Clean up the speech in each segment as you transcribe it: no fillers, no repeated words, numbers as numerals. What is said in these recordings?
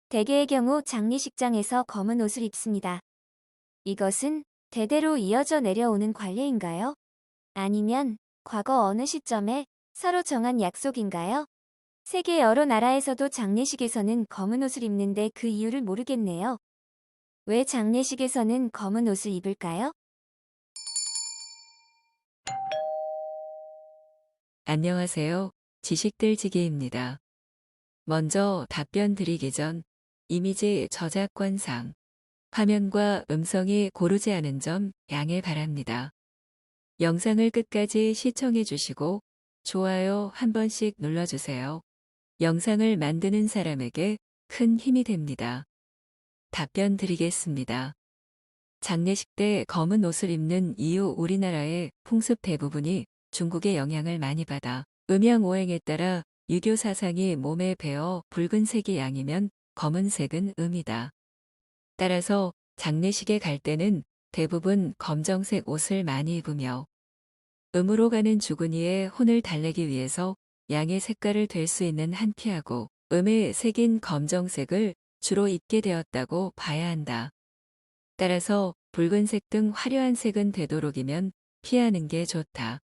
대개의 경우 장례식장에서 검은 옷을 입습니다. 이것은 대대로 이어져 내려오는 관례인가요? 아니면 과거 어느 시점에 서로 정한 약속인가요? 세계 여러 나라에서도 장례식에서는 검은 옷을 입는데 그 이유를 모르겠네요. 왜 장례식에서는 검은 옷을 입을까요? 안녕하세요. 지식들지기입니다. 먼저 답변 드리기 전 이미지 저작권상 화면과 음성이 고르지 않은 점 양해 바랍니다. 영상을 끝까지 시청해 주시고 좋아요 한 번씩 눌러주세요. 영상을 만드는 사람에게 큰 힘이 됩니다. 답변 드리겠습니다. 장례식 때 검은 옷을 입는 이유 우리나라의 풍습 대부분이 중국의 영향을 많이 받아 음양오행에 따라 유교 사상이 몸에 배어 붉은색이 양이면 검은색은 음이다. 따라서 장례식에 갈 때는 대부분 검정색 옷을 많이 입으며 음으로 가는 주군이의 혼을 달래기 위해서 양의 색깔을 될 수 있는 한 피하고 음의 색인 검정색을 주로 입게 되었다고 봐야 한다. 따라서 붉은색 등 화려한 색은 되도록이면 피하는 게 좋다.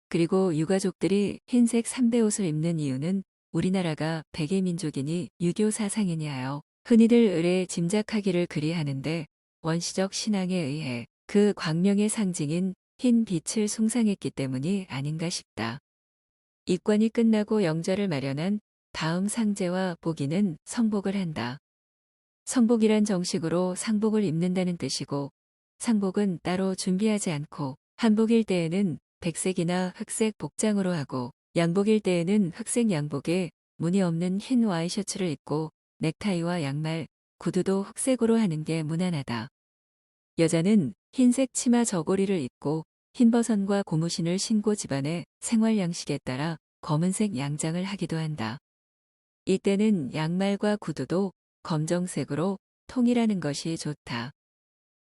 그리고 유가족들이 흰색 삼배옷을 입는 이유는 우리나라가 백의 민족이니 유교 사상이니 하여 흔히들 을에 짐작하기를 그리하는데 원시적 신앙에 의해 그 광명의 상징인 흰 빛을 숭상했기 때문이 아닌가 싶다. 입관이 끝나고 영자를 마련한 다음 상제와 보기는 성복을 한다. 성복이란 정식으로 상복을 입는다는 뜻이고 상복은 따로 준비하지 않고 한복일 때에는 백색이나 흑색 복장으로 하고 양복일 때에는 흑색 양복에 무늬 없는 흰 와이셔츠를 입고 넥타이와 양말, 구두도 흑색으로 하는 게 무난하다. 여자는 흰색 치마 저고리를 입고 흰버선과 고무신을 신고 집안의 생활 양식에 따라 검은색 양장을 하기도 한다. 이때는 양말과 구두도 검정색으로 통일하는 것이 좋다.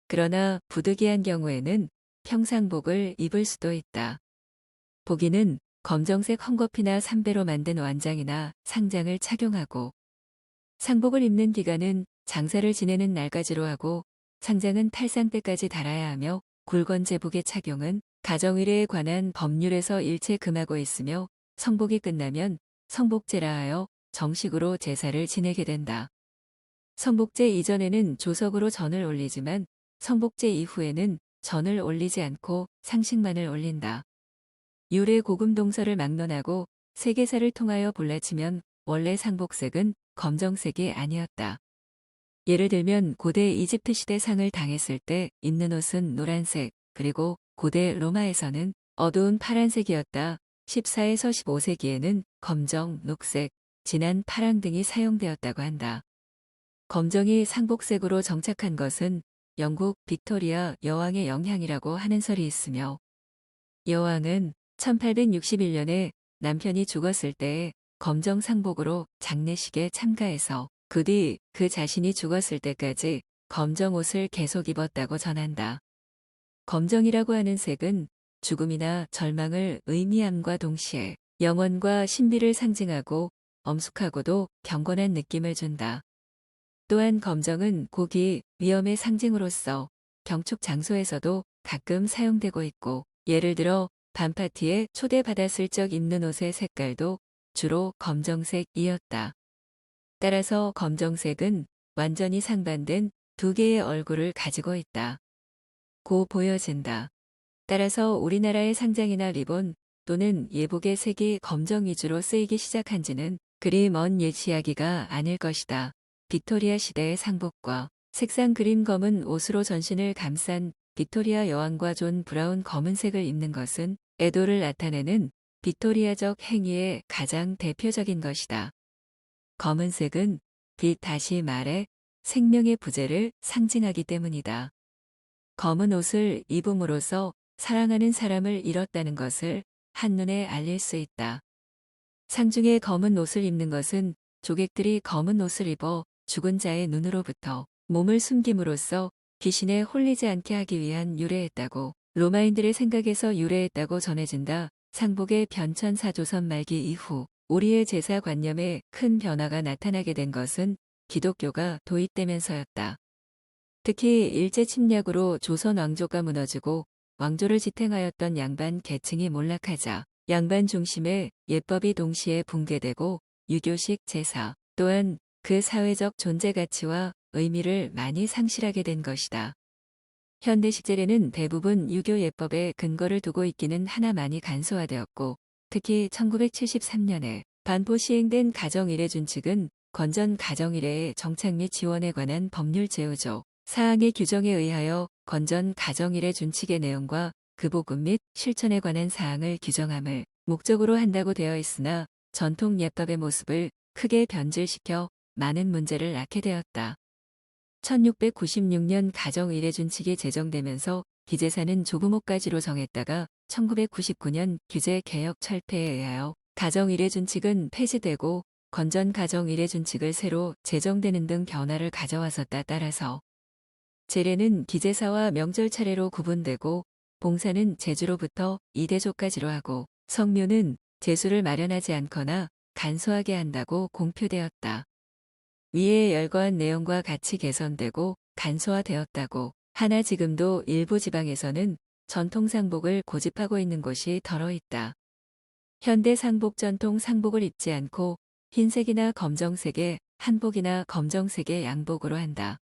그러나 부득이한 경우에는 평상복을 입을 수도 있다. 보기는 검정색 헝겊이나 삼배로 만든 완장이나 상장을 착용하고 상복을 입는 기간은 장사를 지내는 날까지로 하고 상장은 탈상 때까지 달아야 하며 굵은 제복의 착용은 가정의례에 관한 법률에서 일체 금하고 있으며 성복이 끝나면 성복제라 하여 정식으로 제사를 지내게 된다. 성복제 이전에는 조석으로 전을 올리지만 성복제 이후에는 전을 올리지 않고 상식만을 올린다. 유래 고금 동서를 막론하고 세계사를 통하여 볼라치면 원래 상복색은 검정색이 아니었다. 예를 들면 고대 이집트 시대 상을 당했을 때 입는 옷은 노란색, 그리고 고대 로마에서는 어두운 파란색이었다. 14에서 15세기에는 검정, 녹색, 진한 파랑 등이 사용되었다고 한다. 검정이 상복색으로 정착한 것은 영국 빅토리아 여왕의 영향이라고 하는 설이 있으며 여왕은 1861년에 남편이 죽었을 때에 검정 상복으로 장례식에 참가해서 그 뒤 그 자신이 죽었을 때까지 검정 옷을 계속 입었다고 전한다. 검정이라고 하는 색은 죽음이나 절망을 의미함과 동시에 영원과 신비를 상징하고 엄숙하고도 경건한 느낌을 준다. 또한 검정은 고기, 위엄의 상징으로서 경축 장소에서도 가끔 사용되고 있고 예를 들어 밤파티에 초대받았을 적 입는 옷의 색깔도 주로 검정색이었다. 따라서 검정색은 완전히 상반된 두 개의 얼굴을 가지고 있다. 고 보여진다. 따라서 우리나라의 상장이나 리본 또는 예복의 색이 검정 위주로 쓰이기 시작한 지는 그리 먼 옛 이야기가 아닐 것이다. 빅토리아 시대의 상복과 색상 그림 검은 옷으로 전신을 감싼 빅토리아 여왕과 존 브라운 검은색을 입는 것은 애도를 나타내는 빅토리아적 행위의 가장 대표적인 것이다. 검은색은 빛 다시 말해 생명의 부재를 상징하기 때문이다. 검은 옷을 입음으로써 사랑하는 사람을 잃었다는 것을 한눈에 알릴 수 있다. 상중에 검은 옷을 입는 것은 조객들이 검은 옷을 입어 죽은 자의 눈으로부터 몸을 숨김으로써 귀신에 홀리지 않게 하기 위한 유래했다고 로마인들의 생각에서 유래했다고 전해진다. 상복의 변천사조선 말기 이후 우리의 제사 관념에 큰 변화가 나타나게 된 것은 기독교가 도입되면서였다. 특히 일제 침략으로 조선 왕조가 무너지고 왕조를 지탱하였던 양반 계층이 몰락하자 양반 중심의 예법이 동시에 붕괴되고 유교식 제사 또한 그 사회적 존재 가치와 의미를 많이 상실하게 된 것이다. 현대식 제례는 대부분 유교 예법에 근거를 두고 있기는 하나만이 간소화되었고 특히 1973년에 반포 시행된 가정일해준칙은 건전 가정일해의 정착 및 지원에 관한 법률 제휴조 사항의 규정에 의하여 건전 가정일해준칙의 내용과 그 복음 및 실천에 관한 사항을 규정함을 목적으로 한다고 되어 있으나 전통 예법의 모습을 크게 변질시켜 많은 문제를 낳게 되었다. 1696년 가정일해준칙이 제정되면서 기재사는 조부모까지로 정했다가 1999년 규제개혁 철폐에 의하여 가정일해준칙은 폐지되고 건전 가정일해준칙을 새로 제정되는 등 변화를 가져왔었다. 따라서 제례는 기제사와 명절 차례로 구분되고 봉사는 제주로부터 이대조까지로 하고 성묘는 제수를 마련하지 않거나 간소하게 한다고 공표되었다. 위에 열거한 내용과 같이 개선되고 간소화되었다고 하나 지금도 일부 지방에서는 전통 상복을 고집하고 있는 곳이 덜어 있다. 현대 상복 전통 상복을 입지 않고 흰색이나 검정색의 한복이나 검정색의 양복으로 한다.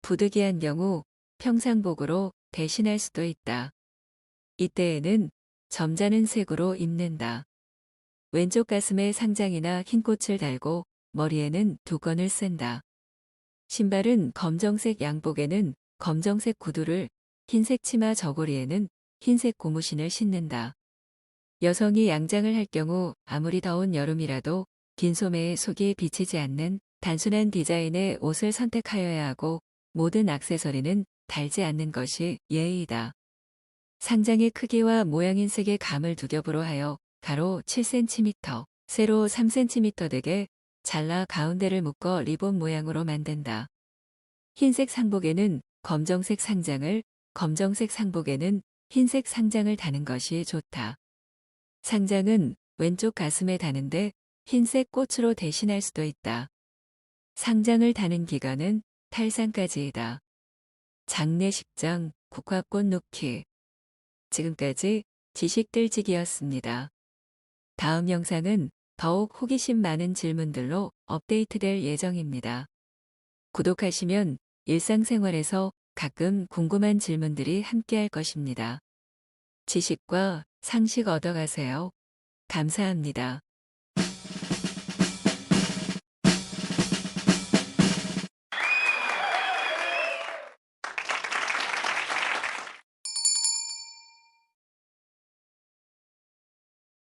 부득이한 경우 평상복으로 대신할 수도 있다. 이때에는 점잖은 색으로 입는다. 왼쪽 가슴에 상장이나 흰 꽃을 달고 머리에는 두건을 쓴다. 신발은 검정색 양복에는 검정색 구두를, 흰색 치마 저고리에는 흰색 고무신을 신는다. 여성이 양장을 할 경우 아무리 더운 여름이라도 긴 소매에 속이 비치지 않는 단순한 디자인의 옷을 선택하여야 하고 모든 액세서리는 달지 않는 것이 예의이다. 상장의 크기와 모양인 색의 감을 두 겹으로 하여 가로 7cm, 세로 3cm 되게 잘라 가운데를 묶어 리본 모양으로 만든다. 흰색 상복에는 검정색 상장을, 검정색 상복에는 흰색 상장을 다는 것이 좋다. 상장은 왼쪽 가슴에 다는데 흰색 꽃으로 대신할 수도 있다. 상장을 다는 기간은 탈상까지이다. 장례식장, 국화꽃 놓기. 지금까지 지식들지기였습니다. 다음 영상은 더욱 호기심 많은 질문들로 업데이트될 예정입니다. 구독하시면 일상생활에서 가끔 궁금한 질문들이 함께할 것입니다. 지식과 상식 얻어가세요. 감사합니다.